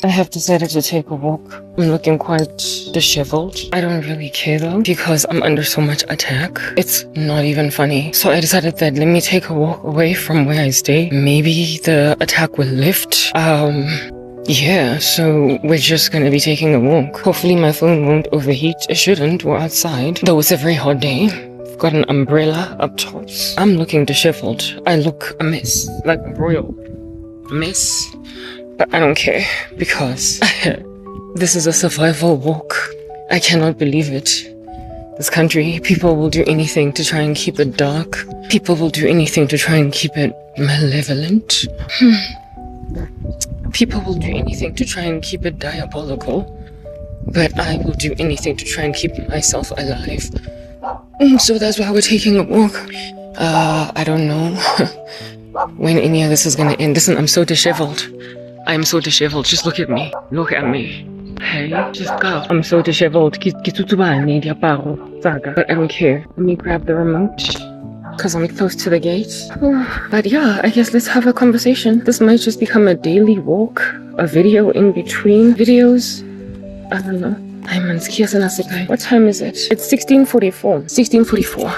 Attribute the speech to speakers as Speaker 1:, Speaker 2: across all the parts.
Speaker 1: I have decided to take a walk. I'm looking quite disheveled. I don't really care though, because I'm under so much attack. It's not even funny. So I decided that let me take a walk away from where I stay. Maybe the attack will lift. Yeah, so we're just gonna be taking a walk. Hopefully my phone won't overheat. It shouldn't. We're outside. Though it's a very hot day. I've got an umbrella up top. I'm looking disheveled. I look a mess. Like a royal mess. But I don't care because this is a survival walk. I cannot believe it. This country, people will do anything to try and keep it dark. People will do anything to try and keep it malevolent. People will do anything to try and keep it diabolical. But I will do anything to try and keep myself alive. So that's why we're taking a walk. I don't know when any of this is gonna end. Listen, I'm so disheveled. I'm so disheveled. Just look at me. Look at me. Hey, just go. I'm so disheveled. But I don't care. Let me grab the remote because I'm close to the gate. But yeah, I guess let's have a conversation. This might just become a daily walk, a video in between videos. I don't know. What time is it? It's 16:44. 16:44.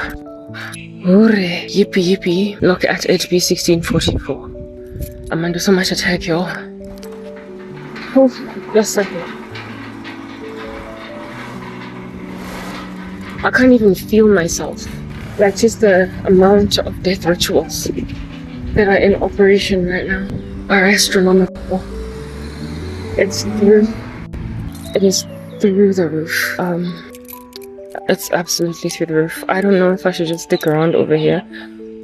Speaker 1: Hooray. Yippee yippee. Look at it be 16:44. I'm under so much attack, y'all. Oh, just a second. I can't even feel myself. Like just the amount of death rituals that are in operation right now are astronomical. It's through. It is through the roof. It's absolutely through the roof. I don't know if I should just stick around over here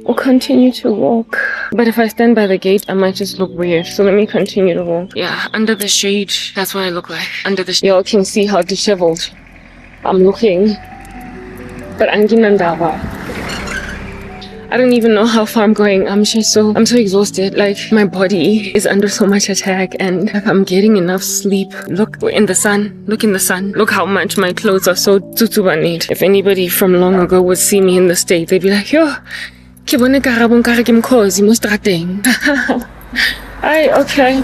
Speaker 1: or continue to walk. But if I stand by the gate, I might just look weird. So let me continue to walk. Yeah, under the shade. That's what I look like. Under the shade. Y'all can see how disheveled I'm looking. But I don't even know how far I'm going. I'm so exhausted. Like my body is under so much attack and if I'm getting enough sleep. Look, we're in the sun. Look in the sun. Look how much my clothes are so tutubanit. If anybody from long ago would see me in the States, they'd be like, yo, okay.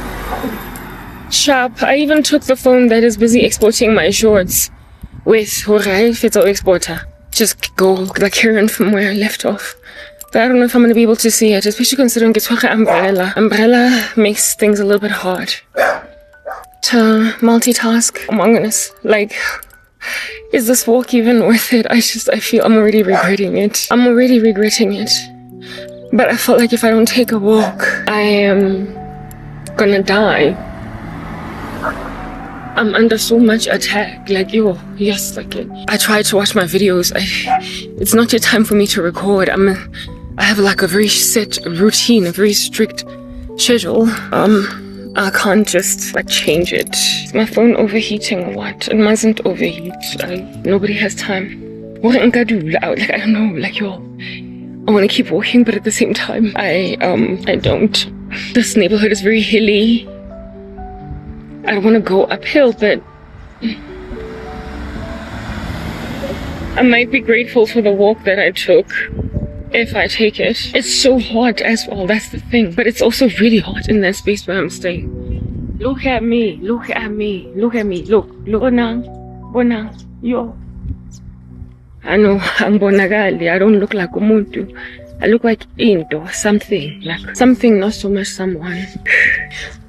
Speaker 1: Sharp. I even took the phone that is busy exporting my shorts with Horai Fito Exporter. Just go like here from where I left off. But I don't know if I'm going to be able to see it, especially considering it's an umbrella. Umbrella makes things a little bit hard to multitask. Oh my goodness. Like, is this walk even worth it? I feel I'm already regretting it. I'm already regretting it. But I felt like if I don't take a walk, I am gonna die. I'm under so much attack. Like, yo, yes, like I try to watch my videos. It's not yet time for me to record. I have like a very set routine, a very strict schedule. I can't just like change it. Is my phone overheating or what? It mustn't overheat. Nobody has time. What like I don't know, like yo, I want to keep walking, but at the same time, I don't. This neighborhood is very hilly. I don't want to go uphill, but I might be grateful for the walk that I took. If I take it. It's so hot as well, that's the thing. But it's also really hot in that space where I'm staying. Look at me, look at me, look at me, look now, yo. I know, I'm bonagali, I don't look like umuntu. I look like into something, like something, not so much someone.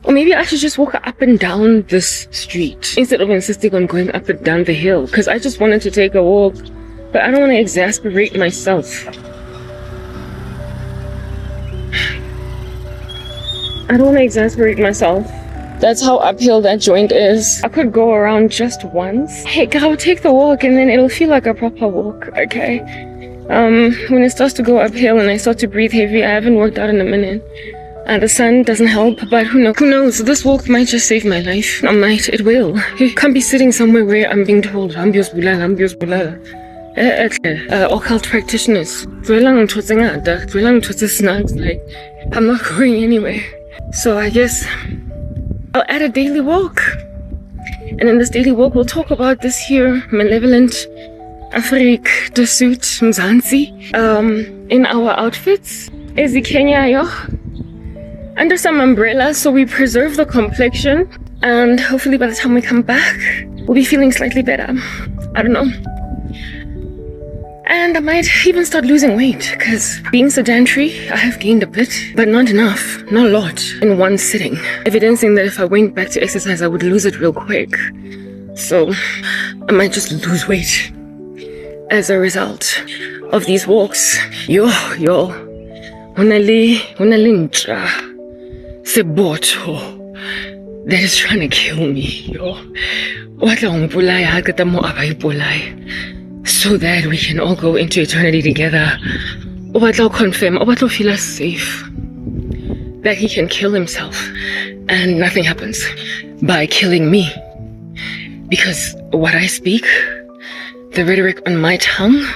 Speaker 1: Or maybe I should just walk up and down this street instead of insisting on going up and down the hill. Because I just wanted to take a walk, but I don't want to exasperate myself. I don't want to exasperate myself. That's how uphill that joint is. I could go around just once. Hey, I'll take the walk and then it'll feel like a proper walk, okay? When it starts to go uphill and I start to breathe heavy, I haven't worked out in a minute. The sun doesn't help, but who knows? This walk might just save my life. It will. You can't be sitting somewhere where I'm being told, Ambios bulala. Occult practitioners. Like, I'm not going anywhere. So I guess I'll add a daily walk. And in this daily walk, we'll talk about this here malevolent Afrik de suit Mzansi in our outfits. Ezi Kenya yo. Under some umbrella, so we preserve the complexion. And hopefully by the time we come back, we'll be feeling slightly better. I don't know. And I might even start losing weight, because being sedentary, I have gained a bit, but not enough, not a lot, in one sitting. Evidencing that if I went back to exercise, I would lose it real quick. So I might just lose weight as a result of these walks. Yo, unali nja, seboto, that is trying to kill me, yo. So that we can all go into eternity together. Confirm, feel us safe. That he can kill himself and nothing happens by killing me. Because what I speak, the rhetoric on my tongue,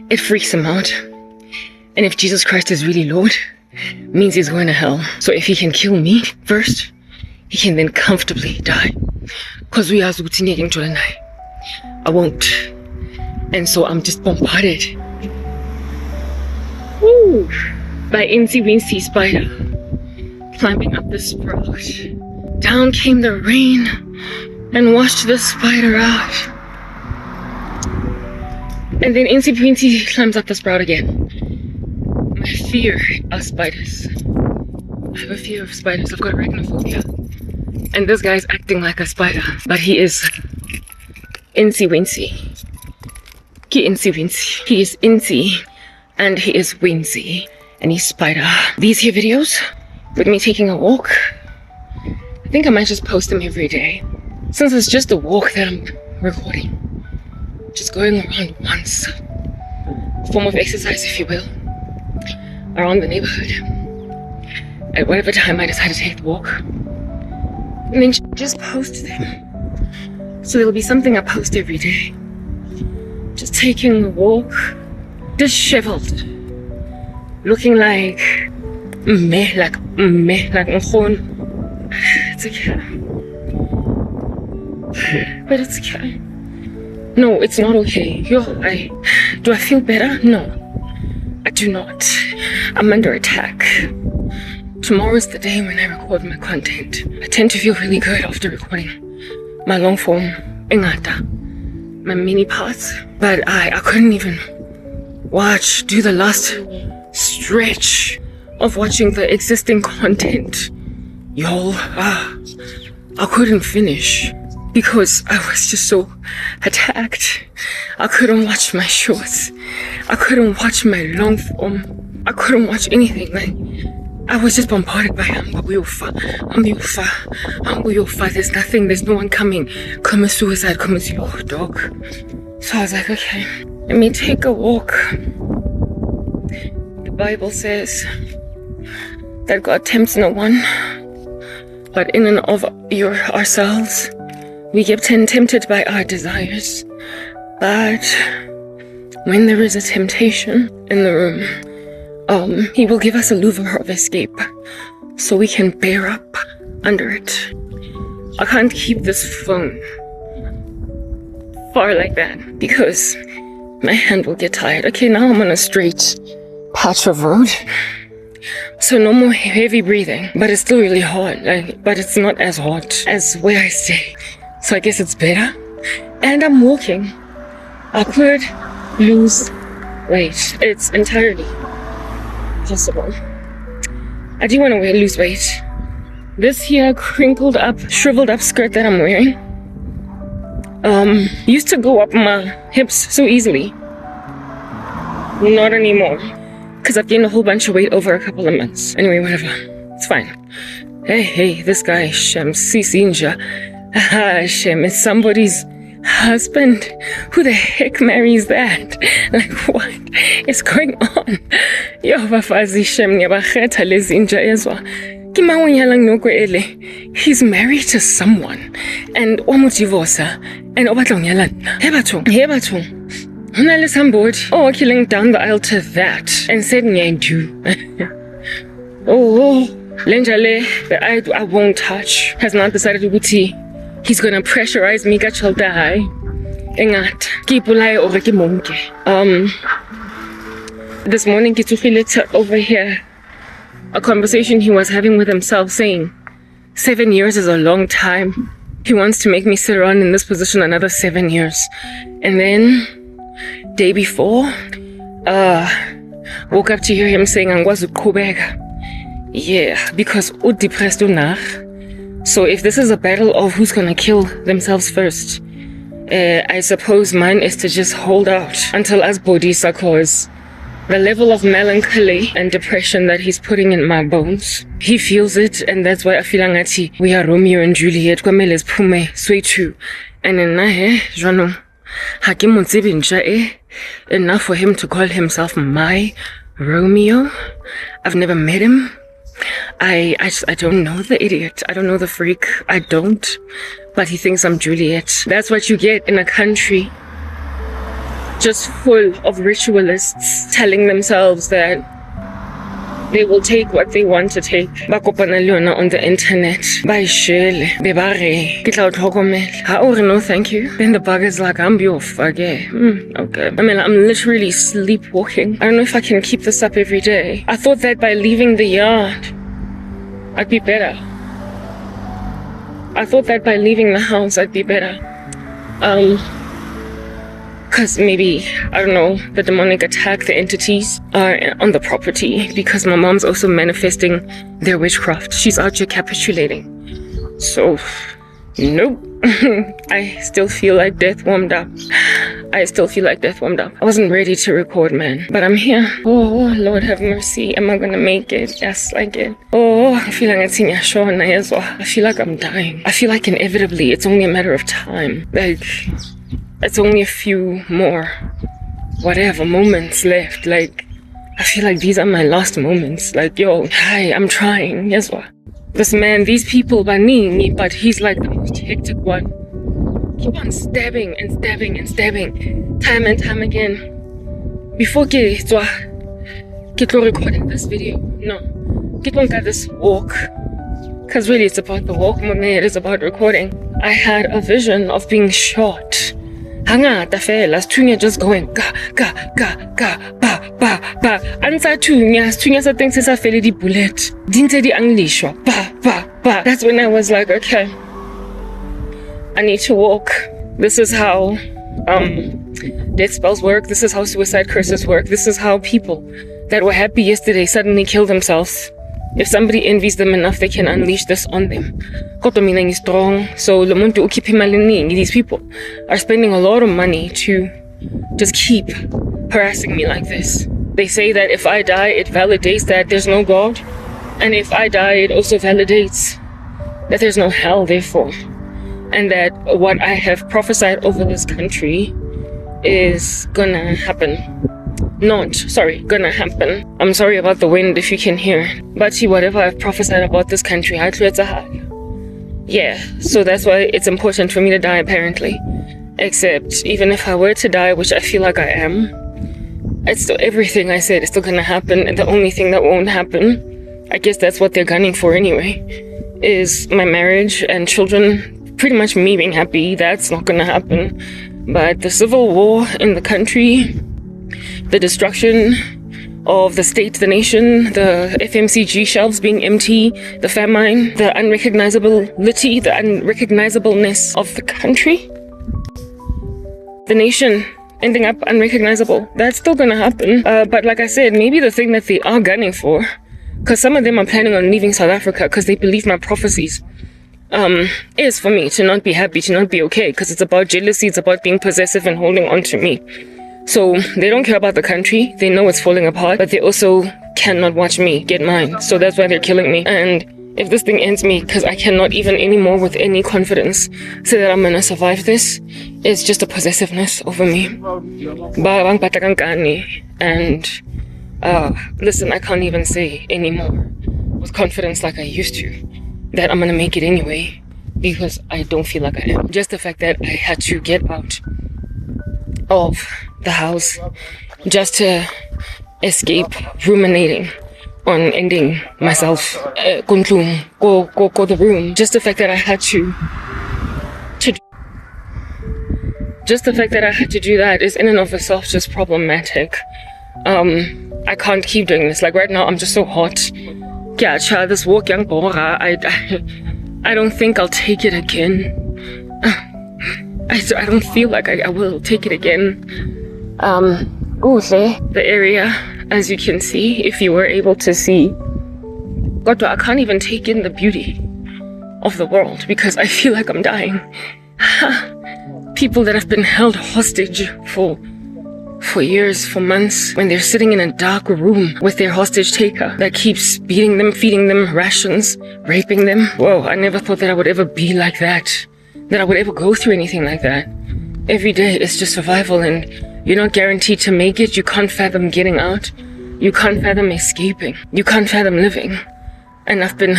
Speaker 1: it freaks him out. And if Jesus Christ is really Lord, means he's going to hell. So if he can kill me first, he can then comfortably die. Because we are I won't. And so I'm just bombarded. Woo! By Incy spider climbing up the sprout. Down came the rain and washed the spider out. And then Incy climbs up the sprout again. My fear of spiders. I have a fear of spiders. I've got arachnophobia. And this guy's acting like a spider, but he is Incy. He is Incy, and he is Wincy, and he's spider. These here videos with me taking a walk, I think I might just post them every day, since it's just a walk that I'm recording. Just going around once, form of exercise, if you will, around the neighborhood at whatever time I decide to take the walk, and then just post them. So there'll be something I post every day. Just taking a walk, disheveled, looking like meh, like Nkhon. It's okay. But it's okay. No, it's not okay. Do I feel better? No, I do not. I'm under attack. Tomorrow is the day when I record my content. I tend to feel really good after recording my long form, engata, my mini parts. But I couldn't even do the last stretch of watching the existing content. I couldn't finish because I was just so attacked. I couldn't watch my shorts. I couldn't watch my long form. I couldn't watch anything. Like, I was just bombarded by Ambuyofa. There's nothing, there's no one coming. Commit suicide, commit your dog. So I was like, okay, let me take a walk. The Bible says that God tempts no one, but in and of ourselves, we get tempted by our desires. But when there is a temptation in the room, he will give us a lure of escape so we can bear up under it. I can't keep this phone far like that because my hand will get tired. Okay, now I'm on a straight patch of road, so no more heavy breathing, but it's still really hot. But it's not as hot as where I stay, so I guess it's better. And I'm walking. I could lose weight. It's entirely possible. I do want to lose weight. This here crinkled up, shriveled up skirt that I'm wearing used to go up my hips so easily. Not anymore, because I've gained a whole bunch of weight over a couple of months. Anyway, whatever, it's fine. Hey, this guy Shem Sisinja. Shem is somebody's husband. Who the heck marries that? Like, what is going on? He's married to someone and divorce and somebody killing down the aisle to that and said Lenjale, I won't touch, has not decided to he's gonna pressurize me this morning over here a conversation he was having with himself, saying 7 years is a long time. He wants to make me sit around in this position another 7 years. And then, day before, woke up to hear him saying, "Angwazi ukuqhubeka." Yeah, because depressed unach. So if this is a battle of who's gonna kill themselves first, I suppose mine is to just hold out until as bodisa, cause the level of melancholy and depression that he's putting in my bones, he feels it, and that's why I feel like we are Romeo and Juliet. Kwamele siphume soyi-2. And then jwano ha ke mo tsebe ntsha enough for him to call himself my Romeo. I've never met him. I don't know the idiot. I don't know the freak. I don't. But he thinks I'm Juliet. That's what you get in a country just full of ritualists telling themselves that they will take what they want to take. Bakopana le yona on the internet. Baishele. Bebare. Kitla uthokomela. No thank you. Then the bug is like, I'm off. Okay. Okay. I mean, I'm literally sleepwalking. I don't know if I can keep this up every day. I thought that by leaving the yard, I'd be better. I thought that by leaving the house, I'd be better. Because maybe, I don't know, the demonic attack, the entities are on the property, because my mom's also manifesting their witchcraft. She's out here capitulating. So, nope. I still feel like death warmed up. I wasn't ready to record, man. But I'm here. Oh, Lord have mercy. Am I gonna make it? Yes, I get. Oh, I feel like I feel like I'm dying. I feel like inevitably it's only a matter of time. Like, it's only a few more, whatever, moments left. Like, I feel like these are my last moments. Like, yo, hi, I'm trying. Yes, what? This man, these people, Banini, but he's like the most hectic one. Keep on stabbing and stabbing and stabbing, time and time again. Before get recording this video, no, get on this walk. Because really it's about the walk, it is about recording. I had a vision of being shot. Hangata fellas, Tunya just going ga ga ga ga ba ba ba. Answer Tunya thinks it's a fairly bullet. Didn't say the English ba ba ba. That's when I was like, okay, I need to walk. This is how death spells work. This is how suicide curses work. This is how people that were happy yesterday suddenly kill themselves. If somebody envies them enough, they can unleash this on them. Kotomina is strong. So these people are spending a lot of money to just keep harassing me like this. They say that if I die, it validates that there's no God. And if I die, it also validates that there's no hell, therefore. And that what I have prophesied over this country is gonna happen. Gonna happen. I'm sorry about the wind if you can hear. But see, whatever I've prophesied about this country, yeah, so that's why it's important for me to die, apparently. Except, even if I were to die, which I feel like I am, it's still, everything I said is still gonna happen. And the only thing that won't happen, I guess that's what they're gunning for anyway, is my marriage and children. Pretty much me being happy, that's not gonna happen. But the civil war in the country, the destruction of the state, the nation, the FMCG shelves being empty, the famine, the unrecognizability, the unrecognizableness of the country, the nation ending up unrecognizable. That's still gonna happen. But like I said, maybe the thing that they are gunning for, because some of them are planning on leaving South Africa because they believe my prophecies, is for me to not be happy, to not be okay, because it's about jealousy, it's about being possessive and holding on to me. So they don't care about the country, they know it's falling apart, but they also cannot watch me get mine. So that's why they're killing me. And if this thing ends me, because I cannot even anymore with any confidence say that I'm gonna survive this, it's just a possessiveness over me. And listen, I can't even say anymore with confidence like I used to that I'm gonna make it anyway, because I don't feel like I am. Just the fact that I had to get out of the house just to escape ruminating on ending myself. Go the room. Just the fact that I had to do that is in and of itself just problematic. I can't keep doing this. Like right now, I'm just so hot. Yeah, child, this walk young bora. I don't think I'll take it again. I don't feel like I will take it again. The area, as you can see, if you were able to see, God, I can't even take in the beauty of the world because I feel like I'm dying. People that have been held hostage for years, for months, when they're sitting in a dark room with their hostage taker that keeps beating them, feeding them rations, raping them. Whoa, I never thought that I would ever be like that I would ever go through anything like that. Every day is just survival, and you're not guaranteed to make it. You can't fathom getting out. You can't fathom escaping. You can't fathom living. And I've been,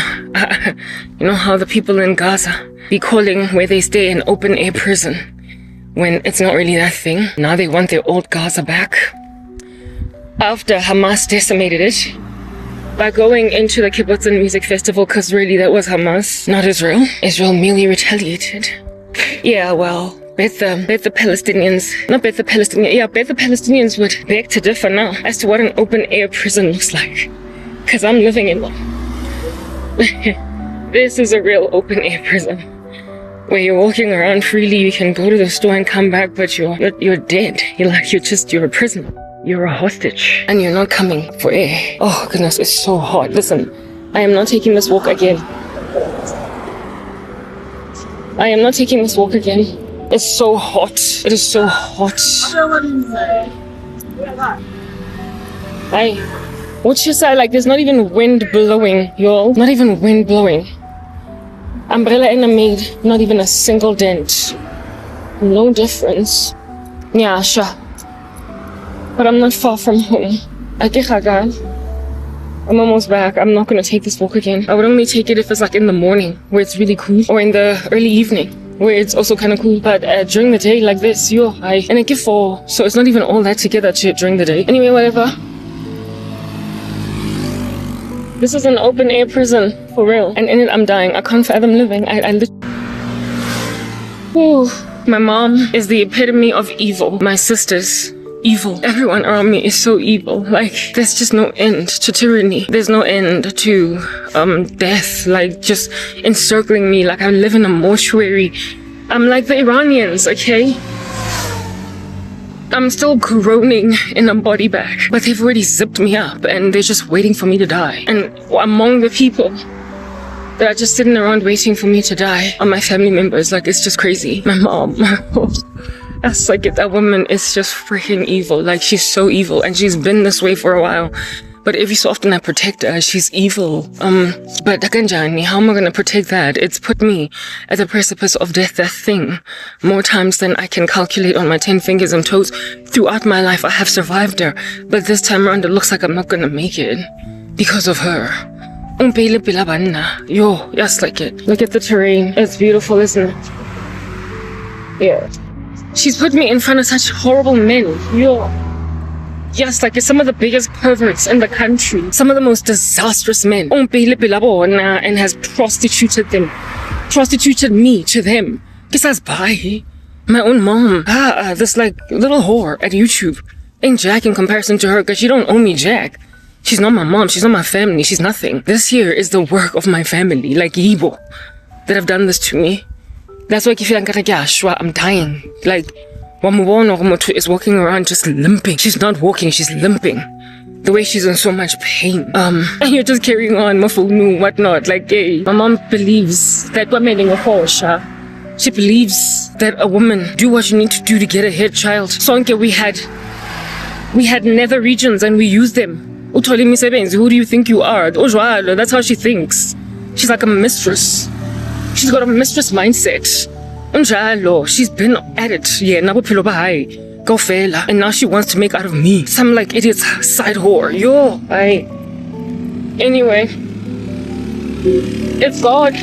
Speaker 1: you know how the people in Gaza be calling where they stay an open air prison, when it's not really that thing. Now they want their old Gaza back. After Hamas decimated it by going into the Kibbutz and Music Festival, because really that was Hamas, not Israel. Israel merely retaliated. Yeah, well, bet the Palestinians would beg to differ now as to what an open air prison looks like. Because I'm living in one. This is a real open air prison, where you're walking around freely. You can go to the store and come back, but you're dead. You're a prisoner. You're a hostage, and you're not coming for air. Oh goodness, it's so hot. Listen, I am not taking this walk again. I am not taking this walk again. It's so hot. It is so hot. What you say? Like, there's not even wind blowing, y'all. Not even wind blowing. Umbrella in the maid, not even a single dent. No difference. Yeah, sure. But I'm not far from home. I'm almost back. I'm not gonna take this walk again. I would only take it if it's like in the morning, where it's really cool, or in the early evening, where it's also kind of cool. But during the day like this, and it give 4, so it's not even all that together during the day. Anyway, whatever. This is an open air prison, for real. And in it, I'm dying. I can't fathom living. My mom is the epitome of evil. My sisters, evil. Everyone around me is so evil. Like, there's just no end to tyranny. There's no end to death. Like, just encircling me. Like, I live in a mortuary. I'm like the Iranians, okay? I'm still groaning in a body bag, but they've already zipped me up and they're just waiting for me to die. And among the people that are just sitting around waiting for me to die are my family members. Like, it's just crazy. My mom. That's like, that woman is just freaking evil. Like, she's so evil, and she's been this way for a while. But every so often I protect her. She's evil. But Kanjani, how am I gonna protect that? It's put me at the precipice of death, that thing, more times than I can calculate on my 10 fingers and toes. Throughout my life, I have survived her. But this time around, it looks like I'm not gonna make it because of her. Yo, just like it. Look at the terrain. It's beautiful, isn't it? Yeah. She's put me in front of such horrible men. Yo. Yes, like, it's some of the biggest perverts in the country. Some of the most disastrous men. And has prostituted them. Prostituted me to them. My own mom. This like little whore at YouTube. Ain't Jack in comparison to her, because she don't owe me Jack. She's not my mom. She's not my family. She's nothing. This here is the work of my family, like Yibo, that have done this to me. That's why I feel like I'm dying. Like, is walking around just limping. She's not walking, she's limping. The way she's in so much pain. And you're just carrying on, whatnot. Like, hey, my mom believes that she believes that a woman do what you need to do to get ahead, child. Sonke, we had nether regions and we used them. Who do you think you are? That's how she thinks. She's like a mistress. She's got a mistress mindset. She's been at it, yeah, and now she wants to make out of me some like idiot's side whore. Anyway, if God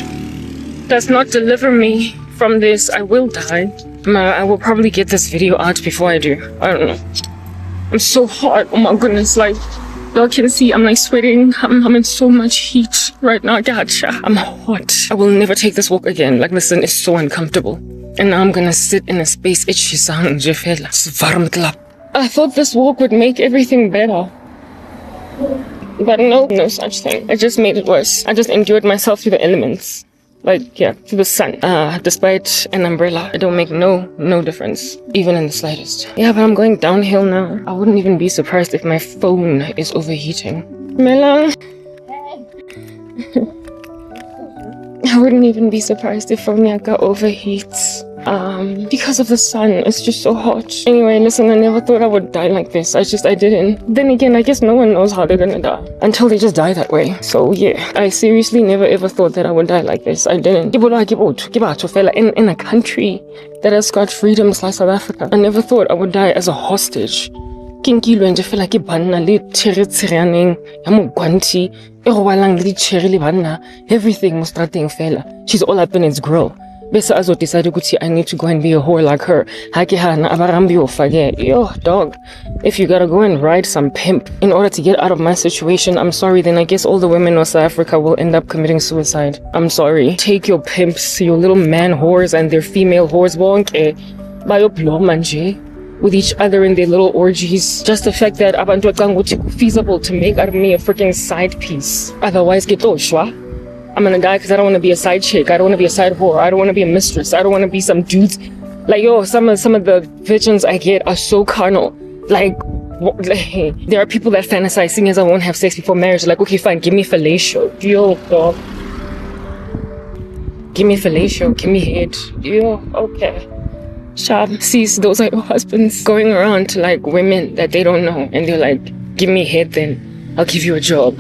Speaker 1: does not deliver me from this, I will die. I will probably get this video out before I do. I don't know. I'm so hot, oh my goodness, like, y'all can see I'm like sweating. I'm in so much heat right now. Gotcha. I'm hot. I will never take this walk again. Like, listen, it's so uncomfortable. And now I'm gonna sit in a space. I thought this walk would make everything better. But no such thing. It just made it worse. I just endured myself through the elements. Like, yeah, to the sun. Despite an umbrella, it don't make no difference, even in the slightest. Yeah, but I'm going downhill now. I wouldn't even be surprised if my phone is overheating. Melang. I wouldn't even be surprised if phone yaka overheats. Because of the sun, it's just so hot. Anyway, listen, I never thought I would die like this. I didn't. Then again, I guess no one knows how they're gonna die until they just die that way. So yeah, I seriously never ever thought that I would die like this. I didn't. In a country that has got freedoms like South Africa, I never thought I would die as a hostage. Kinkilo and feel like a banna le cherry gwanti, everything was starting fella. She's all up in its grill. Besa azo decided I need to go and be a whore like her. Yo, dog. If you gotta go and ride some pimp in order to get out of my situation, I'm sorry, then I guess all the women of South Africa will end up committing suicide. I'm sorry. Take your pimps, your little man whores and their female whores with each other in their little orgies. Just the fact that abantu it's feasible to make out of me a freaking side piece. Otherwise, get shwa. I'm gonna die because I don't want to be a side chick. I don't want to be a side whore. I don't want to be a mistress. I don't want to be some dudes. Like, yo, some of the visions I get are so carnal. Like, there are people that fantasize seeing as I won't have sex before marriage. Like, okay, fine, give me fellatio. Yo, dog. Give me fellatio. Give me head. Yo, okay. Shab sees those are your husbands going around to like women that they don't know. And they're like, give me head then. I'll give you a job.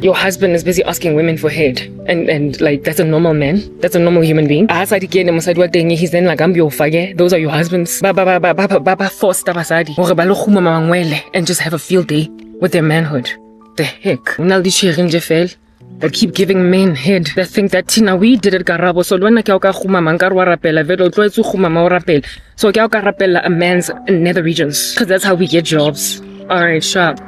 Speaker 1: Your husband is busy asking women for head, and like that's a normal man, that's a normal human being. He's then like those are your husbands. Baba forced and just have a field day with their manhood. The heck? That keep giving men head. That think that Tina we did it garabo. So when so a man's nether regions. Cause that's how we get jobs. Alright, sharp.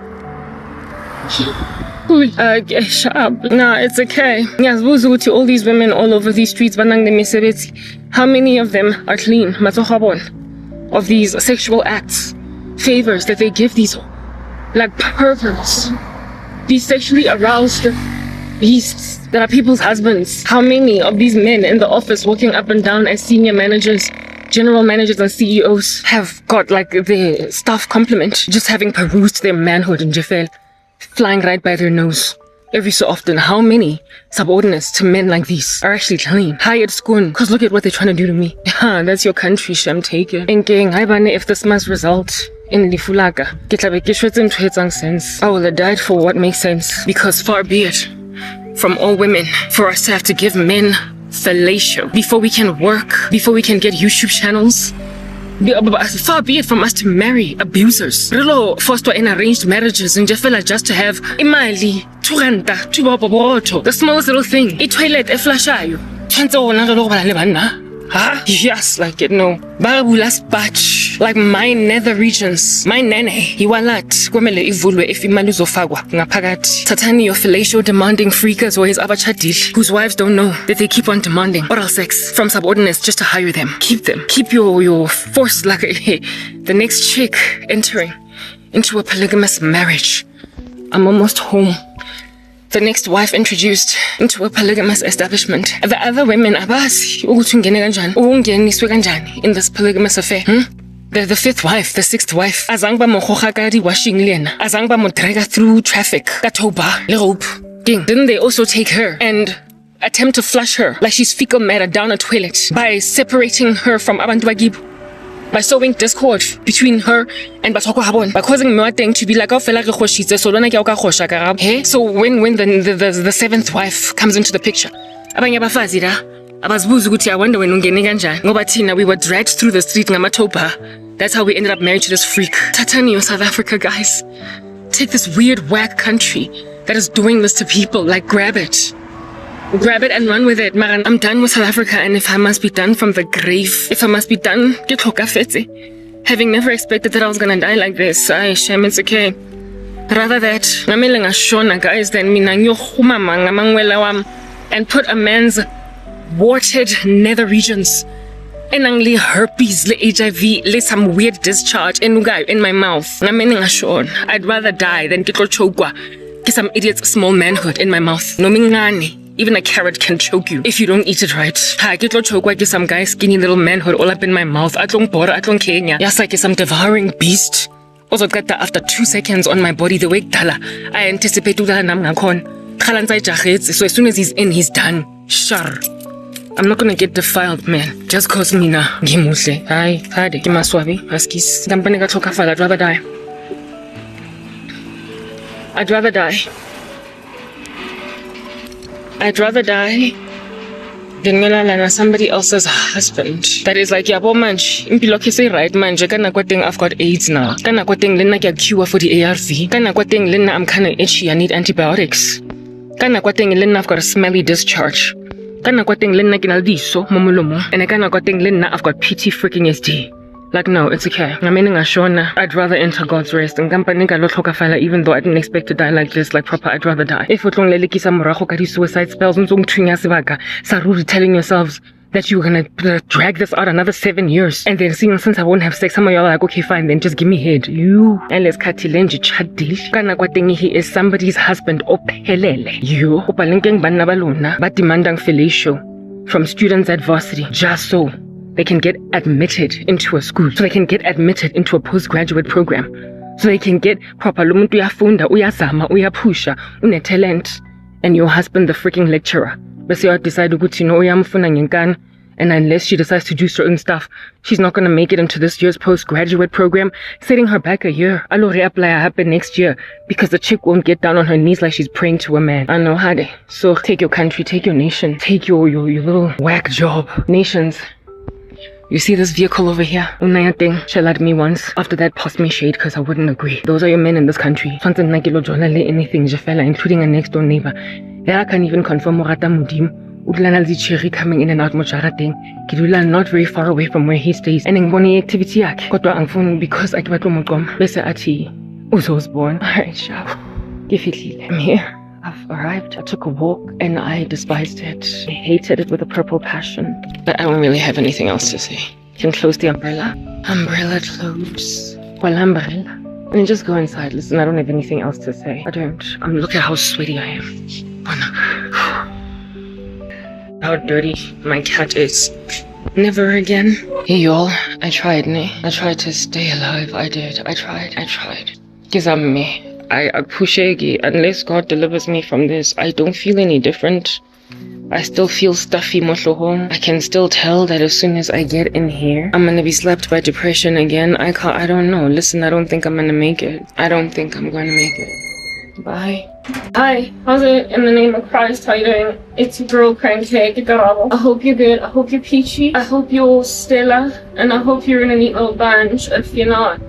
Speaker 1: Sharp. Nah, it's okay. Yes, to all these women all over these streets, how many of them are clean? Of these sexual acts, favors that they give these like perverts, these sexually aroused beasts that are people's husbands. How many of these men in the office walking up and down as senior managers, general managers and CEOs have got like their staff compliment just having perused their manhood in Jeffel? Flying right by their nose. Every so often, how many subordinates to men like these are actually clean? Hired schoon, cause look at what they're trying to do to me. That's your country, Shem, take it. If this must result in Lifulaga, I will have died for what makes sense. Because far be it from all women for us to have to give men fellatio before we can work, before we can get YouTube channels. Far be it from us to marry abusers. Rilo foster in arranged marriages and just to have imali, turanta, the smallest little thing. A toilet, a flashayo. Yes, like it no. Barabulas batch. Like my nether regions. My nene. Iwalat. Kwemele ivulwe if imaluzofagwa. Ngapagati. Tatani your fellatio demanding freakers or his abachadil whose wives don't know that they keep on demanding oral sex from subordinates just to hire them. Keep them. Keep your force like the next chick entering into a polygamous marriage. I'm almost home. The next wife introduced into a polygamous establishment. The other women abasi in this polygamous affair. The fifth wife, the sixth wife. Azangba mohohakadi washing lena. Azangba modrega through traffic. Katoba, lerope. Didn't they also take her and attempt to flush her like she's fecal matter down a toilet by separating her from Abantu Bagib? By sowing discord between her and Batoko Habon, by causing Muateng to be like, so when the seventh wife comes into the picture, I wonder when we were dragged through the street Ngamatopa. That's how we ended up married to this freak. Tatanio, South Africa, guys. Take this weird whack country that is doing this to people, like grab it. Grab it and run with it, man. I'm done with South Africa, and if I must be done from the grave, if I must be done, having never expected that I was gonna die like this, Shem, it's okay. Rather that, guys, than and put a man's warted nether regions, enangli herpes, le HIV, le some weird discharge in my mouth. I'd rather die than get chokwa. Get some idiot's small manhood in my mouth. No mingani. Even a carrot can choke you if you don't eat it right. I get choke like some guy skinny little manhood all up in my mouth. Atlong bora, atlong Kenya. Yes, like some devouring beast. Also got that after 2 seconds on my body, the way Tala. I anticipate to that namngakon. So as soon as he's in, he's done. Sure. I'm not gonna get defiled, man. Just cause mina ngimuhle. Hayi, hade, ngimaswabi, askis. Kampani ka chokafala, I'd rather die. I'd rather die. I'd rather die than ngilalana somebody else's husband. That is like, yabo manje, impilo ke say right manje, kana kwateng I've got AIDS now. Kana kwateng lena ke cure for the ARV. Kana kwateng lena I'm kinda itchy, I need antibiotics. Kana kwateng lena I've got a smelly discharge. Kana kwateng lena ke na diso mo molomo. And kana kwateng lena I've got PT freaking SD. Like, no, it's okay. I mean, I'd rather enter God's rest. And even though I didn't expect to die like this, like proper, I'd rather die. If suicide spells, telling yourselves that you're gonna drag this out another 7 years. And then seeing since I won't have sex, some of y'all are like, okay, fine, then just give me head. You. And let's cut he is somebody's husband. You. But demanding fellatio from students at varsity. Just so they can get admitted into a school, so they can get admitted into a postgraduate program, so they can get proper lumuntu uyafunda, uyazama, uyapusha, une talent, and your husband the freaking lecturer. Bese you decide ukuthi no uyamfuna ngenkani, and unless she decides to do certain stuff, she's not gonna make it into this year's postgraduate program, setting her back a year. Alo reapply happen next year because the chick won't get down on her knees like she's praying to a man. I know how they. So take your country, take your nation, take your little whack job. Nations. You see this vehicle over here? Unaya thing, she lied to me once. After that, passed me shade because I wouldn't agree. Those are your men in this country. Anything, including a next door neighbor. I can't even confirm Morata Mudim. Udlana cherry coming in and out Mojara thing. Kidula not very far away from where he stays. And in Bonnie activity yak. Kotwa angfun because I give it to Mogom. Besa ati. Uzo was born. Alright, sharp. I'm here. I've arrived. I took a walk and I despised it. I hated it with a purple passion. But I don't really have anything else to say. You can close the umbrella. Umbrella close. Well, umbrella. And just go inside. Listen, I don't have anything else to say. I don't. Look at how sweaty I am. Oh no. How dirty my cat is. Never again. Hey y'all, I tried, ne? I tried to stay alive. I did. I tried. Because I'm me. I pushegi. Unless God delivers me from this, I don't feel any different. I still feel stuffy moshoho. I can still tell that as soon as I get in here, I'm gonna be slapped by depression again. I don't know. Listen, I don't think I'm gonna make it. I don't think I'm gonna make it. Bye. Hi, how's it? In the name of Christ, how you doing? It's your girl Crankcake. I hope you're good. I hope you're peachy. I hope you're stellar. And I hope you're in a neat little bunch. If you're not,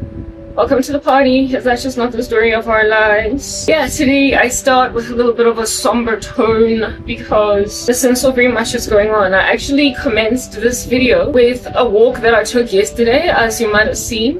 Speaker 1: welcome to the party, because that's just not the story of our lives. Yeah, today I start with a little bit of a somber tone because listen, so very much is going on. I actually commenced this video with a walk that I took yesterday, as you might have seen.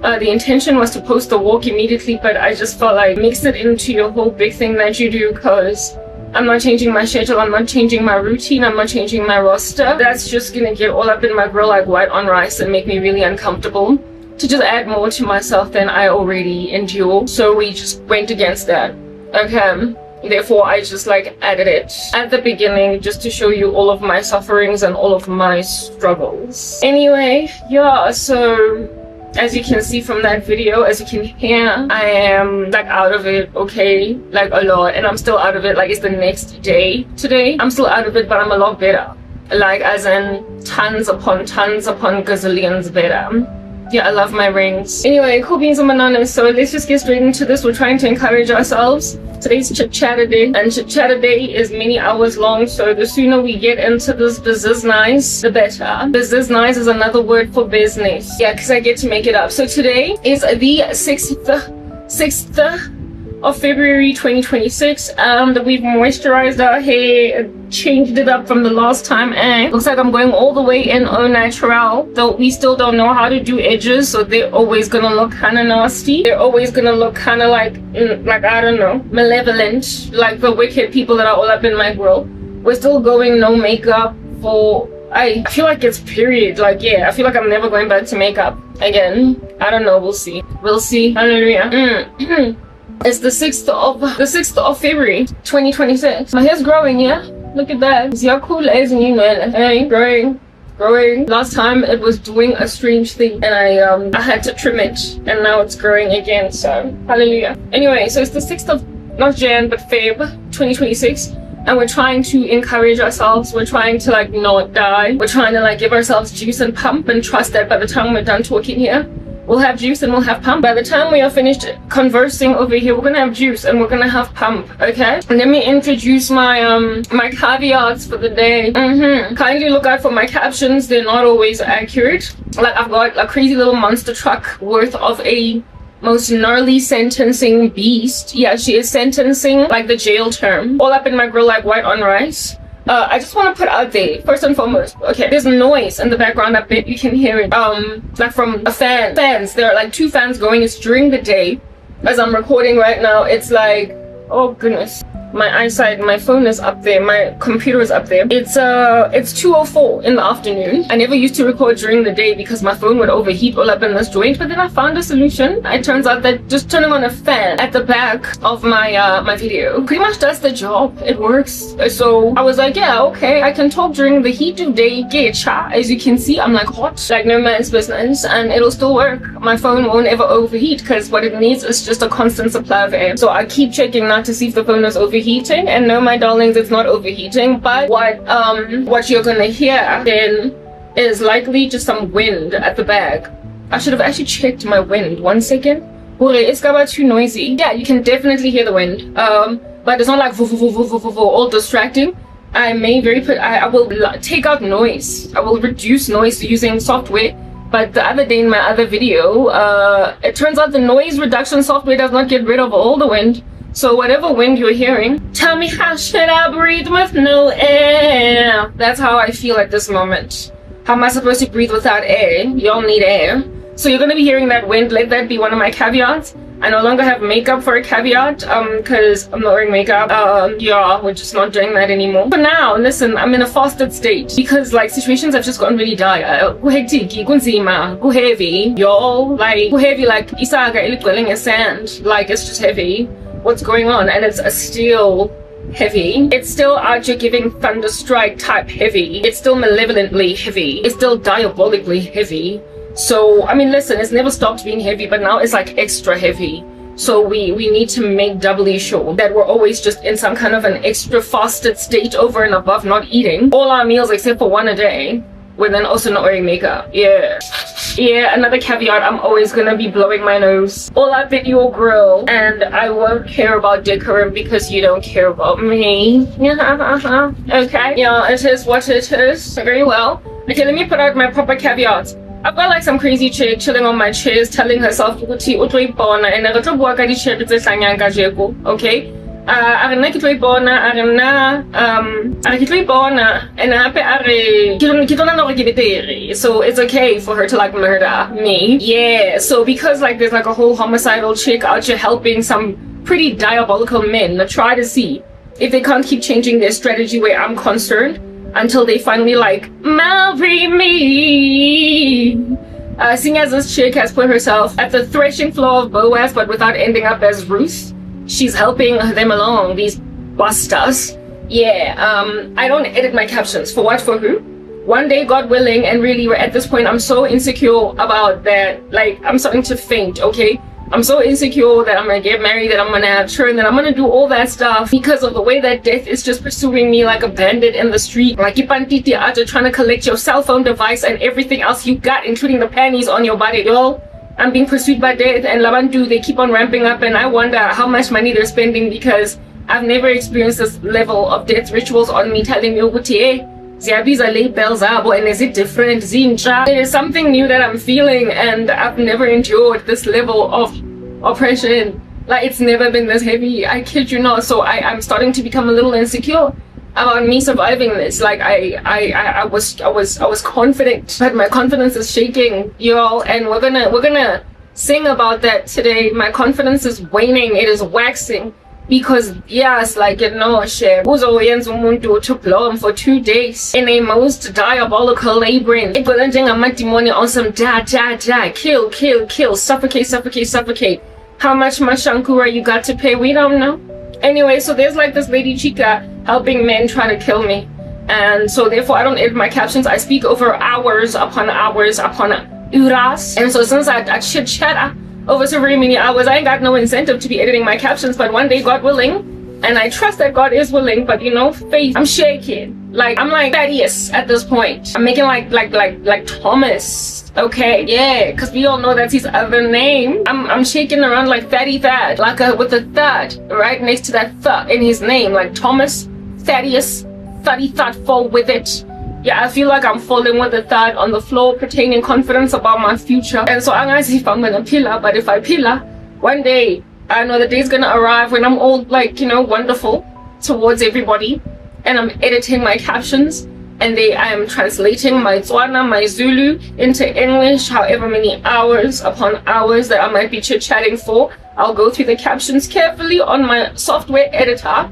Speaker 1: The intention was to post the walk immediately, but I just felt like mix it into your whole big thing that you do, because I'm not changing my schedule, I'm not changing my routine, I'm not changing my roster. That's just gonna get all up in my grill like white on rice and make me really uncomfortable. To just add more to myself than I already endure. So we just went against that. Okay. Therefore, I just like added it at the beginning just to show you all of my sufferings and all of my struggles. Anyway, yeah, so as you can see from that video, as you can hear, I am like out of it, okay, like a lot, and I'm still out of it. Like it's the next day today. I'm still out of it, but I'm a lot better. Like as in tons upon gazillions better. Yeah, I love my rings. Anyway, cool beans and bananas. So let's just get straight into this. We're trying to encourage ourselves. Today's chit-chatter day, and chit-chatter day is many hours long. So the sooner we get into this business nice, the better. Business nice is another word for business. Yeah, because I get to make it up. So today is the 6th of February 2026. We've moisturized our hair, changed it up from the last time, and looks like I'm going all the way in au natural, though we still don't know how to do edges, so they're always gonna look kind of nasty. They're always gonna look kind of like I don't know, malevolent, like the wicked people that are all up in my grill. We're still going no makeup for I feel like it's period. Like, yeah, I feel like I'm never going back to makeup again. I don't know, we'll see. Hallelujah. It's the 6th of February 2026. My hair's growing, yeah? Look at that. Ziyakhula ezinye hey, growing. Last time it was doing a strange thing and I had to trim it and now it's growing again, so hallelujah. Anyway, so it's the 6th of not Jan but Feb 2026 and we're trying to encourage ourselves. We're trying to like not die. We're trying to like give ourselves juice and pump and trust that by the time we're done talking here, we'll have juice and we'll have pump. By the time we are finished conversing over here, we're gonna have juice and we're gonna have pump, okay? And let me introduce my my caveats for the day. Kindly look out for my captions. They're not always accurate. Like I've got a crazy little monster truck worth of a most gnarly sentencing beast. Yeah, she is sentencing like the jail term. All up in my grill like white on rice. I just want to put out there, first and foremost, okay, there's noise in the background. I bet you can hear it. Like from a fans. There are like 2 fans going. It's during the day. As I'm recording right now, it's like, oh goodness. My eyesight, my phone is up there, my computer is up there. It's 2:04 in the afternoon. I never used to record during the day because my phone would overheat all up in this joint, but then I found a solution. It turns out that just turning on a fan at the back of my my video pretty much does the job. It works. So I was like, yeah, okay, I can talk during the heat of day. As you can see, I'm like hot, like no man's business, and it'll still work. My phone won't ever overheat because what it needs is just a constant supply of air. So I keep checking not to see if the phone is overheating. And no, my darlings, it's not overheating, but what you're gonna hear then is likely just some wind at the back. I should have actually checked my wind. 1 second. It's about too noisy. Yeah, you can definitely hear the wind, but it's not like all distracting. I will take out noise. I will reduce noise using software. But the other day in my other video, it turns out the noise reduction software does not get rid of all the wind. So whatever wind you're hearing, tell me how should I breathe with no air? That's how I feel at this moment. How am I supposed to breathe without air? Y'all need air. So you're gonna be hearing that wind. Let that be one of my caveats. I no longer have makeup for a caveat, because I'm not wearing makeup. Yeah, we're just not doing that anymore. For now, listen, I'm in a fasted state because like situations have just gotten really dire. Go hectic, go heavy. Y'all, like, go heavy like isaga iligweling sand. Like, it's just heavy. What's going on? And it's still heavy. It's still out here giving thunderstrike type heavy. It's still malevolently heavy. It's still diabolically heavy. So I mean, listen, it's never stopped being heavy, but now it's like extra heavy. So we need to make doubly sure that we're always just in some kind of an extra fasted state over and above not eating all our meals except for one a day. We're then also not wearing makeup. Yeah, another caveat, I'm always gonna be blowing my nose all up in your grill, and I won't care about decorum because you don't care about me. Okay, yeah, it is what it is. Very well. Okay, let me put out my proper caveats. I've got like some crazy chick chilling on my chairs telling herself ukuthi o tlo ipona and re tlo bua ka di-chair tse hlanyang kajeko, okay? A re nna ke tlo ipona, a re nna a re ke tlo ipona, and hape a re ke tlo nna gore ke betere. So it's okay for her to like murder me. Yeah, so because like there's like a whole homicidal chick out here helping some pretty diabolical men try to see if they can't keep changing their strategy where I'm concerned until they finally like marry me. Seeing as this chick has put herself at the threshing floor of Boaz but without ending up as Ruth, she's helping them along, these bastards. Yeah, I don't edit my captions. For what? For who? One day, God willing, and really at this point I'm so insecure about that, like I'm starting to faint, okay? I'm so insecure that I'm gonna get married, that I'm gonna have children, that I'm gonna do all that stuff because of the way that death is just pursuing me like a bandit in the street. Like Ipantiti Aja trying to collect your cell phone device and everything else you got, including the panties on your body, yo. I'm being pursued by death, and Labantu, they keep on ramping up, and I wonder how much money they're spending because I've never experienced this level of death rituals on me telling me, Ziabiza late bells up, and is it different? Zincha. There's something new that I'm feeling, and I've never endured this level of oppression. Like, it's never been this heavy. I kid you not. So I'm starting to become a little insecure about me surviving this. Like I was confident, but my confidence is shaking, y'all, and we're gonna sing about that today. My confidence is waning, it is waxing. Because yes, like, you know, share to blow him for 2 days in a most diabolical labyrinth. On some kill, suffocate. How much Mashankura you got to pay, we don't know.
Speaker 2: Anyway, so there's like this lady Chica helping men try to kill me. And so therefore I don't edit my captions. I speak over hours upon hours upon hours. And so since I chit chat over so very many hours, I ain't got no incentive to be editing my captions. But one day, God willing, and I trust that God is willing, but you know, faith, I'm shaking. Like, I'm like Thaddeus at this point. I'm making like Thomas. Okay, yeah, because we all know that's his other name. I'm shaking around like Thaddy Thad, like with a thud right next to that th in his name, like Thomas, Thaddeus, Thuddy Thud, fall with it. Yeah, I feel like I'm falling with a thud on the floor, pertaining confidence about my future. And so I'm gonna see if I'm gonna pillar, but if I pillar, one day, I know the day's gonna arrive when I'm all like, you know, wonderful towards everybody, and I'm editing my captions, and I am translating my Tswana, my Zulu into English, however many hours upon hours that I might be chit-chatting for. I'll go through the captions carefully on my software editor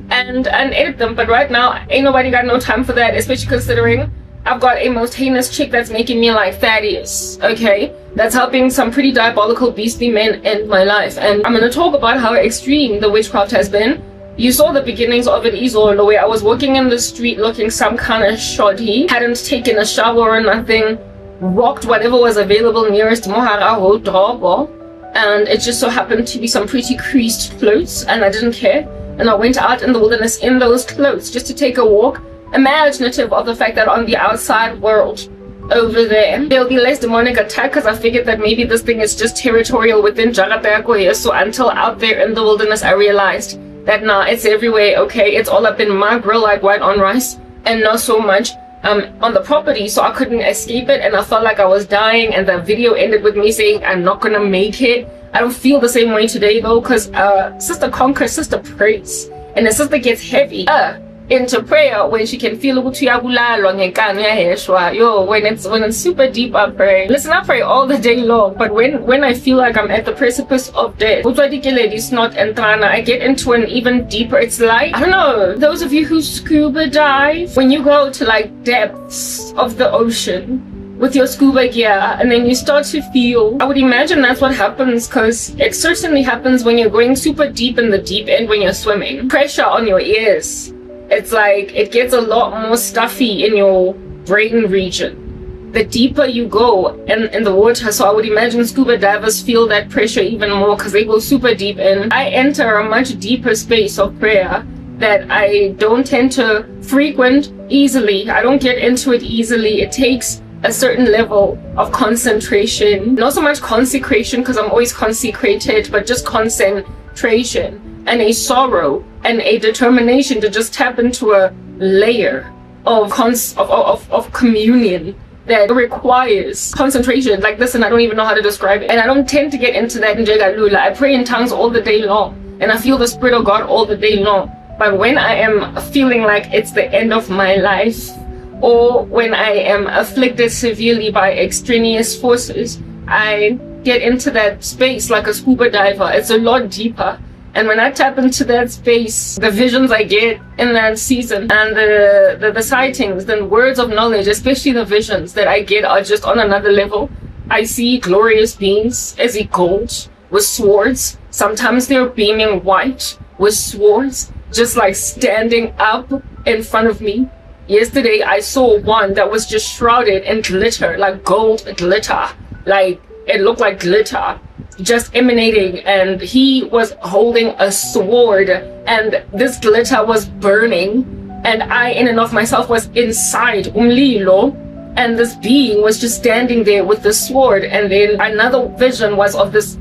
Speaker 2: and edit them. But right now, ain't nobody got no time for that, especially considering I've got a most heinous chick that's making me like Thaddeus, okay? That's helping some pretty diabolical beastly men end my life. And I'm gonna talk about how extreme the witchcraft has been. You saw the beginnings of it, Izolo, where I was walking in the street looking some kind of shoddy, hadn't taken a shower or nothing, rocked whatever was available nearest Moharaho Drobo, and it just so happened to be some pretty creased clothes, and I didn't care. And I went out in the wilderness in those clothes just to take a walk, imaginative of the fact that on the outside world over there'll be less demonic attack, because I figured that maybe this thing is just territorial within Jagatako. So until out there in the wilderness, I realized that nah, it's everywhere, okay? It's all up in my grill like white on rice, and not so much on the property, so I couldn't escape it, and I felt like I was dying, and the video ended with me saying I'm not gonna make it. I don't feel the same way today though, because sister conquers, sister prays, and the sister gets heavy into prayer when she can feel when it's super deep. I pray. Listen, I pray all the day long, but when I feel like I'm at the precipice of death, I get into an even deeper, it's like, I don't know, those of you who scuba dive, when you go to like depths of the ocean with your scuba gear, and then you start to feel, I would imagine that's what happens, because it certainly happens when you're going super deep in the deep end when you're swimming. Pressure on your ears. It's like, it gets a lot more stuffy in your brain region the deeper you go in the water. So I would imagine scuba divers feel that pressure even more because they go super deep in. I enter a much deeper space of prayer that I don't tend to frequent easily. I don't get into it easily. It takes a certain level of concentration, not so much consecration because I'm always consecrated, but just concentration and a sorrow and a determination to just tap into a layer of communion that requires concentration like this, and I don't even know how to describe it. And I don't tend to get into that in Jegalula. I pray in tongues all the day long and I feel the Spirit of God all the day long. But when I am feeling like it's the end of my life, or when I am afflicted severely by extraneous forces, I get into that space like a scuba diver. It's a lot deeper. And when I tap into that space, the visions I get in that season and the sightings, the words of knowledge, especially the visions that I get, are just on another level. I see glorious beings as gold with swords. Sometimes they're beaming white with swords, just like standing up in front of me. Yesterday, I saw one that was just shrouded in glitter, like gold glitter. Like, it looked like glitter just emanating, and he was holding a sword, and this glitter was burning, and I in and of myself was inside umlilo, and this being was just standing there with the sword. And then another vision was of this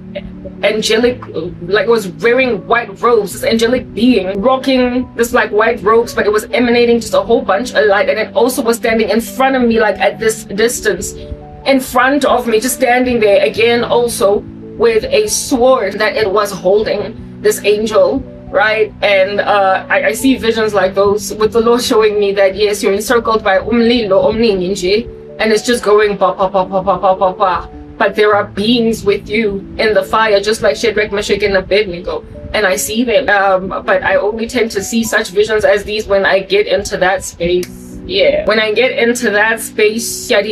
Speaker 2: angelic, like, was wearing white robes, this angelic being rocking this like white robes, but it was emanating just a whole bunch of light, and it also was standing in front of me, like at this distance in front of me, just standing there again, also with a sword that it was holding, this angel, right? And I see visions like those, with the Lord showing me that yes, you're encircled by umlilo omninje, and it's just going ba ba ba ba ba ba ba ba. But there are beings with you in the fire, just like Shadrach, Meshach, and Abednego, and I see them. But I only tend to see such visions as these when I get into that space. Yeah, when I get into that space, and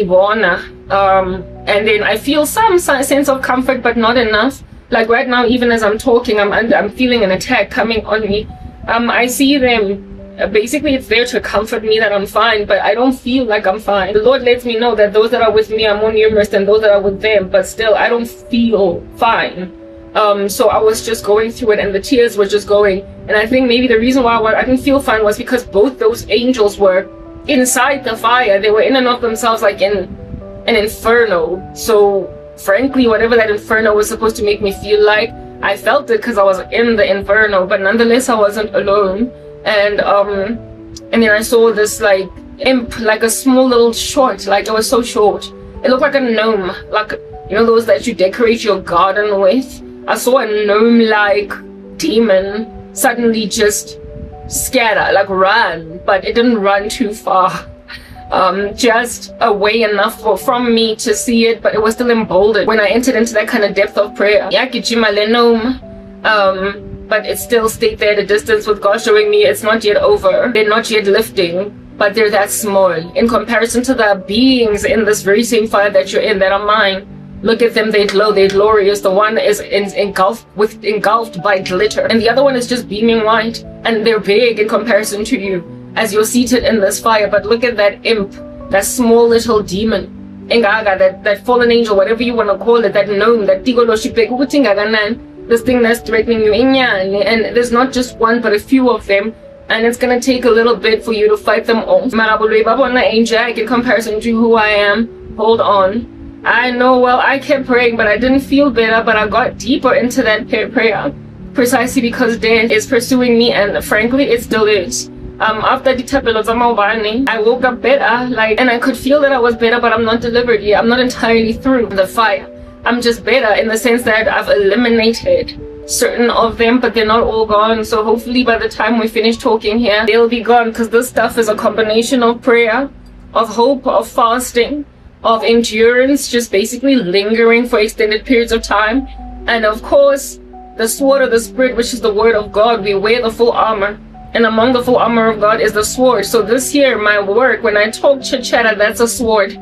Speaker 2: then I feel some sense of comfort, but not enough. Like right now, even as I'm talking, I'm feeling an attack coming on me. I see them. Basically, it's there to comfort me that I'm fine, but I don't feel like I'm fine. The Lord lets me know that those that are with me are more numerous than those that are with them, but still, I don't feel fine. So I was just going through it, and the tears were just going. And I think maybe the reason why I didn't feel fine was because both those angels were inside the fire. They were in and of themselves like in an inferno. So frankly, whatever that inferno was supposed to make me feel like, I felt it because I was in the inferno, but nonetheless I wasn't alone. And then I saw this like imp, like a small little short, like it was so short. It looked like a gnome, like, you know, those that you decorate your garden with. I saw a gnome-like demon suddenly just scatter, like run, but it didn't run too far. Just away enough from me to see it, but it was still emboldened when I entered into that kind of depth of prayer. But it still stayed there at a distance, with God showing me it's not yet over. They're not yet lifting, but they're that small in comparison to the beings in this very same fire that you're in, that are mine. Look at them, they glow, they're glorious. The one is engulfed by glitter, and the other one is just beaming white, and they're big in comparison to you as you're seated in this fire. But look at that imp, that small little demon, that fallen angel, whatever you want to call it, that gnome, that this thing that's threatening you, and there's not just one but a few of them, and it's gonna take a little bit for you to fight them off. In comparison to who I am, hold on. I know, well, I kept praying, but I didn't feel better, but I got deeper into that prayer, precisely because death is pursuing me, and frankly, it still is. After the tapelo za maubane, I woke up better, and I could feel that I was better, but I'm not delivered yet. I'm not entirely through the fire. I'm just better in the sense that I've eliminated certain of them, but they're not all gone. So hopefully by the time we finish talking here, they'll be gone, because this stuff is a combination of prayer, of hope, of fasting, of endurance, just basically lingering for extended periods of time, and of course the sword of the Spirit, which is the word of God. We wear the full armor, and among the full armor of God is the sword. So this here, my work, when I talk chit-chatter, that's a sword.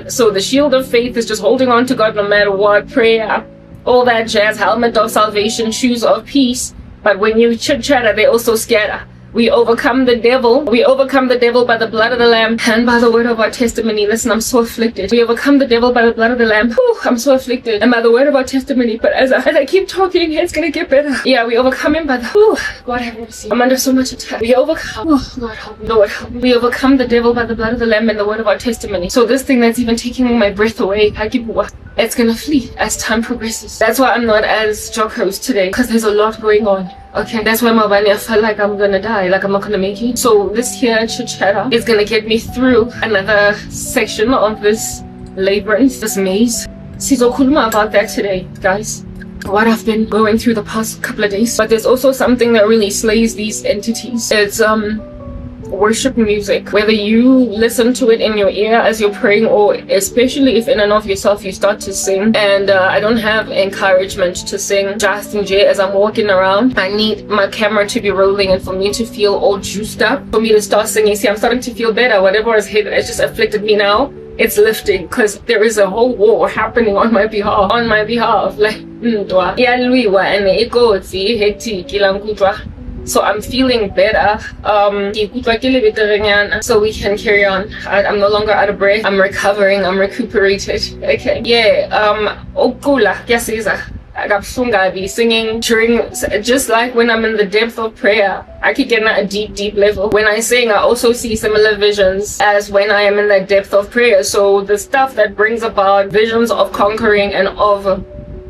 Speaker 2: So the shield of faith is just holding on to God no matter what, prayer, all that jazz, helmet of salvation, shoes of peace. But when you chit-chatter, they also scatter. We overcome the devil. We overcome the devil by the blood of the Lamb and by the word of our testimony. Listen, I'm so afflicted. We overcome the devil by the blood of the Lamb. Whew, I'm so afflicted. And by the word of our testimony. But as I keep talking, it's gonna get better. Yeah, we overcome him by the... Whew, God have mercy. I'm under so much attack. We overcome... Oh, Lord help me. Lord help me. We overcome the devil by the blood of the Lamb and the word of our testimony. So this thing that's even taking my breath away, it's gonna flee as time progresses. That's why I'm not as jocose today, because there's a lot going on. Okay, that's why I felt like I'm gonna die, like I'm not gonna make it. So this here chit-chatter is gonna get me through another section of this labyrinth, this maze. Sizokhuluma about that today, guys. What I've been going through the past couple of days. But there's also something that really slays these entities. It's worship music, whether you listen to it in your ear as you're praying, or especially if in and of yourself you start to sing. And I don't have encouragement to sing just in J as I'm walking around. I need my camera to be rolling and for me to feel all juiced up, for me to start singing. See, I'm starting to feel better. Whatever has just afflicted me now, it's lifting, because there is a whole war happening on my behalf. Like so I'm feeling better. So we can carry on. I'm no longer out of breath. I'm recovering. I'm recuperated. Okay. Yeah. I be singing during, just like when I'm in the depth of prayer. I could get at a deep level. When I sing, I also see similar visions as when I am in that depth of prayer. So the stuff that brings about visions of conquering and of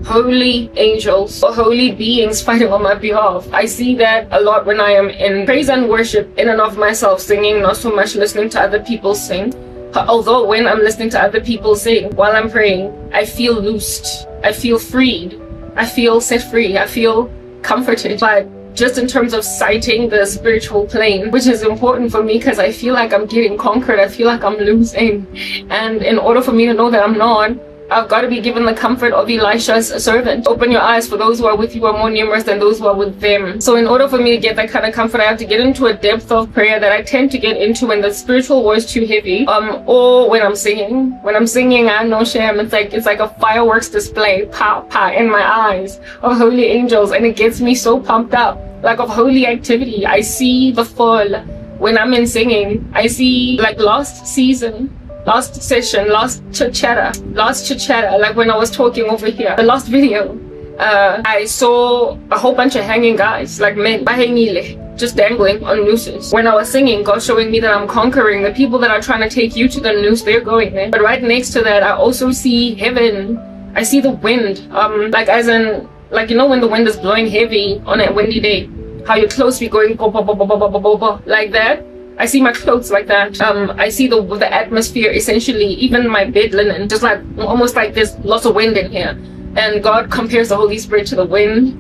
Speaker 2: holy angels or holy beings fighting on my behalf. I see that a lot when I am in praise and worship in and of myself, singing, not so much listening to other people sing. Although when I'm listening to other people sing while I'm praying, I feel loosed, I feel freed, I feel set free, I feel comforted. But just in terms of sighting the spiritual plane, which is important for me because I feel like I'm getting conquered, I feel like I'm losing. And in order for me to know that I'm not, I've got to be given the comfort of Elisha's servant. Open your eyes, for those who are with you are more numerous than those who are with them. So in order for me to get that kind of comfort, I have to get into a depth of prayer that I tend to get into when the spiritual war is too heavy, or when I'm singing. When I'm singing, I know shame. It's like a fireworks display, pow, pow, in my eyes of holy angels, and it gets me so pumped up, like of holy activity. I see the full. When I'm in singing, I see like last season, last session, last chit-chatter, like when I was talking over here, the last video, I saw a whole bunch of hanging guys, like men, bahengile, just dangling on nooses. When I was singing, God showing me that I'm conquering. The people that are trying to take you to the noose, they're going there. But right next to that, I also see heaven. I see the wind, like as in, like, you know, when the wind is blowing heavy on a windy day, how your clothes be going like that. I see my clothes like that. I see the atmosphere, essentially, even my bed linen, just like almost like there's lots of wind in here. And God compares the Holy Spirit to the wind.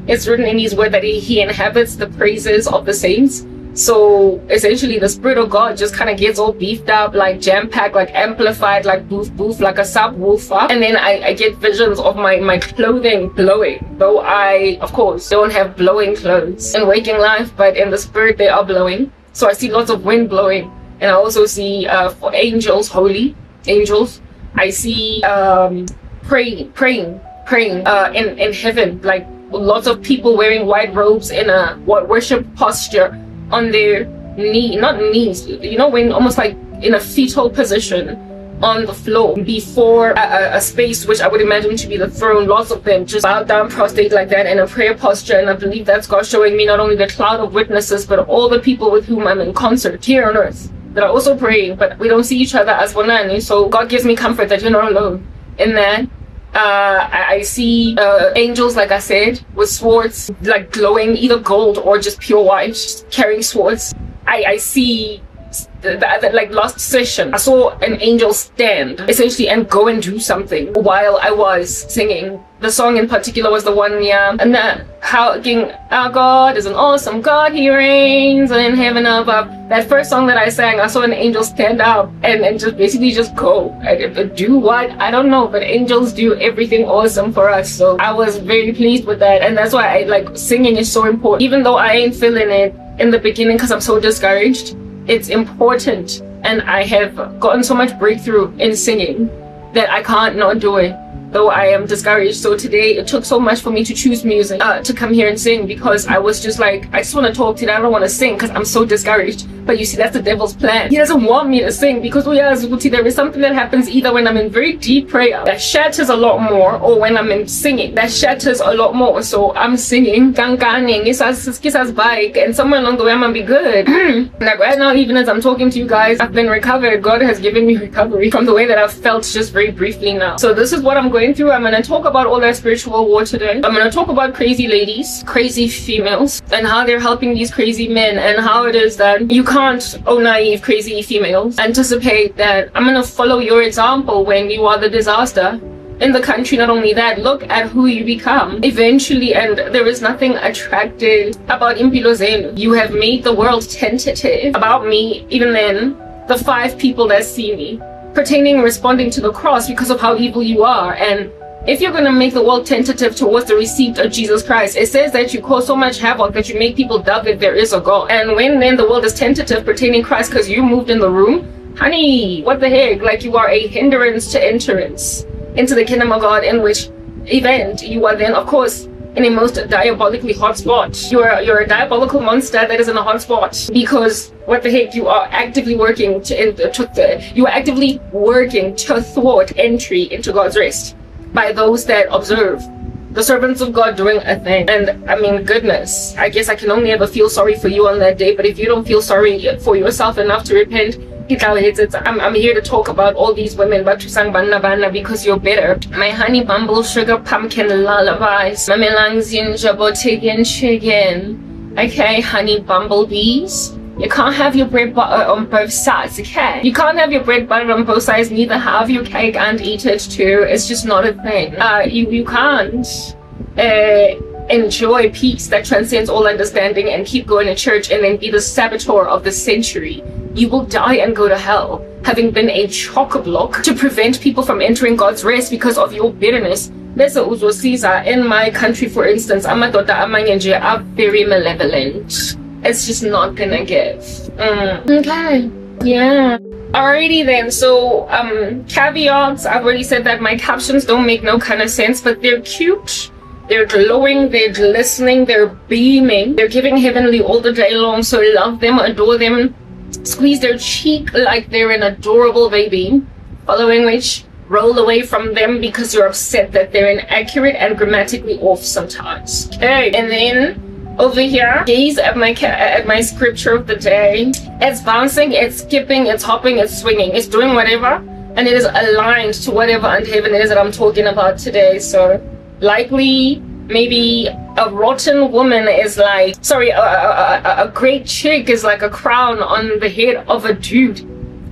Speaker 2: It's written in His word that He inhabits the praises of the saints. So essentially, the Spirit of God just kind of gets all beefed up, like jam-packed, like amplified, like boof, like a subwoofer. And then I get visions of my clothing blowing. Though I, of course, don't have blowing clothes in waking life, but in the Spirit they are blowing. So I see lots of wind blowing, and I also see for angels, holy angels. I see praying in heaven, like lots of people wearing white robes in a worship posture on their not knees, you know, when almost like in a fetal position on the floor before a space which I would imagine to be the throne. Lots of them just bowed down, prostrate like that in a prayer posture, and I believe that's God showing me not only the cloud of witnesses, but all the people with whom I'm in concert here on earth that are also praying, but we don't see each other as one. So God gives me comfort that you're not alone in that. I see angels, like I said, with swords, like glowing either gold or just pure white, carrying swords. I see like last session, I saw an angel stand essentially and go and do something while I was singing. The song in particular was the one, yeah, and that how King our God is an awesome God, He reigns in heaven above. That first song that I sang, I saw an angel stand up and just basically just go and do what, I don't know, but angels do everything awesome for us. So I was very pleased with that, and that's why I like singing is so important. Even though I ain't feeling it in the beginning because I'm so discouraged, it's important, and I have gotten so much breakthrough in singing that I can't not do it, though I am discouraged. So today it took so much for me to choose music to come here and sing, because I was just like, I just want to talk today, I don't want to sing because I'm so discouraged. But you see, that's the devil's plan. He doesn't want me to sing, because there is something that happens either when I'm in very deep prayer that shatters a lot more, or when I'm in singing that shatters a lot more. So I'm singing bike, and somewhere along the way I'm gonna be good. Like right now, even as I'm talking to you guys, I've been recovered. God has given me recovery from the way that I've felt just very briefly now. So this is what I'm going through. I'm gonna talk about all that spiritual war today. I'm gonna talk about crazy ladies, crazy females, and how they're helping these crazy men, and how it is that you can't, oh naive crazy females, anticipate that I'm gonna follow your example when you are the disaster in the country. Not only that, look at who you become eventually, and there is nothing attractive about impilo zenu. You have made the world tentative about me. Even then, the 5 people that see me pertaining responding to the cross because of how evil you are. And if you're going to make the world tentative towards the receipt of Jesus Christ, it says that you cause so much havoc that you make people doubt that there is a God. And when then the world is tentative pertaining Christ because you moved in the room, honey, what the heck? Like, you are a hindrance to entrance into the kingdom of God, in which event you are then, of course, in a most diabolically hot spot. You're a diabolical monster that is in a hot spot, because what the heck, you are actively working to thwart entry into God's rest by those that observe the servants of God doing a thing. And I mean, goodness, I guess I can only ever feel sorry for you on that day. But if you don't feel sorry for yourself enough to repent, I'm here to talk about all these women, but to sang banna because you're better. My honey bumble sugar pumpkin lullabies, my melangzin jabotigan chicken. Okay, honey bumblebees. You can't have your bread butter on both sides, okay? You can't have your bread butter on both sides, neither have your cake and eat it too. It's just not a thing. You can't enjoy peace that transcends all understanding and keep going to church and then be the saboteur of the century. You will die and go to hell. having been a chock-a-block to prevent people from entering God's rest because of your bitterness. Bese uzosiza. In my country, for instance, amadoda amanye nje are very malevolent. It's just not gonna give. Okay. Yeah. Alrighty then, so caveats. I've already said that my captions don't make no kind of sense, but they're cute. They're glowing, they're glistening, they're beaming. They're giving heavenly all the day long, so love them, adore them, squeeze their cheek like they're an adorable baby, following which roll away from them because you're upset that they're inaccurate and grammatically off sometimes. Okay, and then over here, gaze at my scripture of the day. It's bouncing, it's skipping, it's hopping, it's swinging, it's doing whatever, and it is aligned to whatever under heaven it is that I'm talking about today. So likely, maybe a rotten woman is like, sorry, a great chick is like a crown on the head of a dude.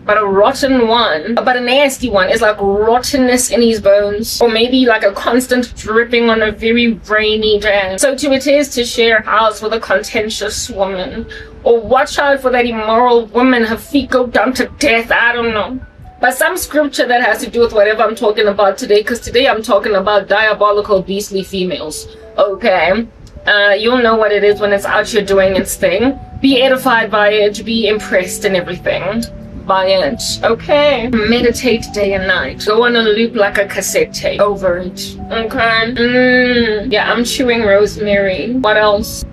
Speaker 2: But a rotten one, but a nasty one is like rottenness in his bones, or maybe like a constant dripping on a very rainy day. So to it is to share a house with a contentious woman, or watch out for that immoral woman, her feet go down to death, I don't know. But some scripture that has to do with whatever I'm talking about today, because today I'm talking about diabolical beastly females. Okay, you'll know what it is when it's out here doing its thing. Be edified by it, be impressed and everything by it. Okay, meditate day and night, go on a loop like a cassette tape over it. Okay. Yeah, I'm chewing rosemary. What else?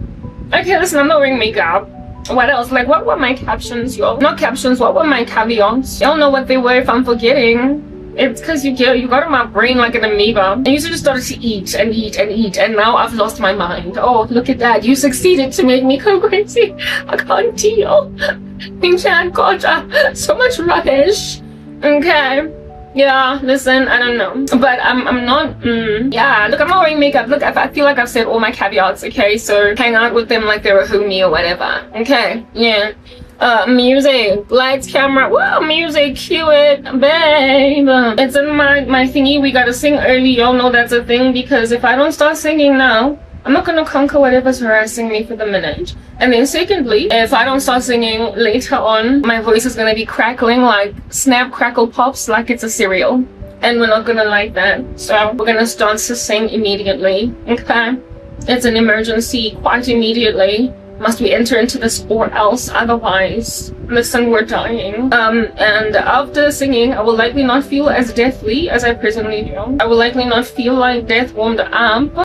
Speaker 2: Okay, listen, I'm not wearing makeup. What else? Like, what were my captions, y'all? Not captions, what were my caveats? Y'all know what they were if I'm forgetting. It's because you got in my brain like an amoeba. And you just started to eat and eat and eat, and now I've lost my mind. Oh, look at that. You succeeded to make me go crazy. I can't deal. God, so much rubbish. Okay. Yeah, listen, I don't know. But I'm not, yeah, look, I'm not wearing makeup. Look, I feel like I've said all my caveats, okay? So hang out with them like they're a homie or whatever. Okay, yeah. Music, lights, camera, whoa, music, cue it, babe. It's in my thingy. We gotta sing early. Y'all know that's a thing, because if I don't start singing now, I'm not gonna conquer whatever's harassing me for the minute. And then secondly, if I don't start singing later on, my voice is gonna be crackling like snap, crackle, pops, like it's a cereal. And we're not gonna like that. So we're gonna start to sing immediately, okay? It's an emergency, quite immediately. Must we enter into this or else, otherwise, listen, we're dying. And after singing, I will likely not feel as deathly as I presently do. I will likely not feel like death warmed up.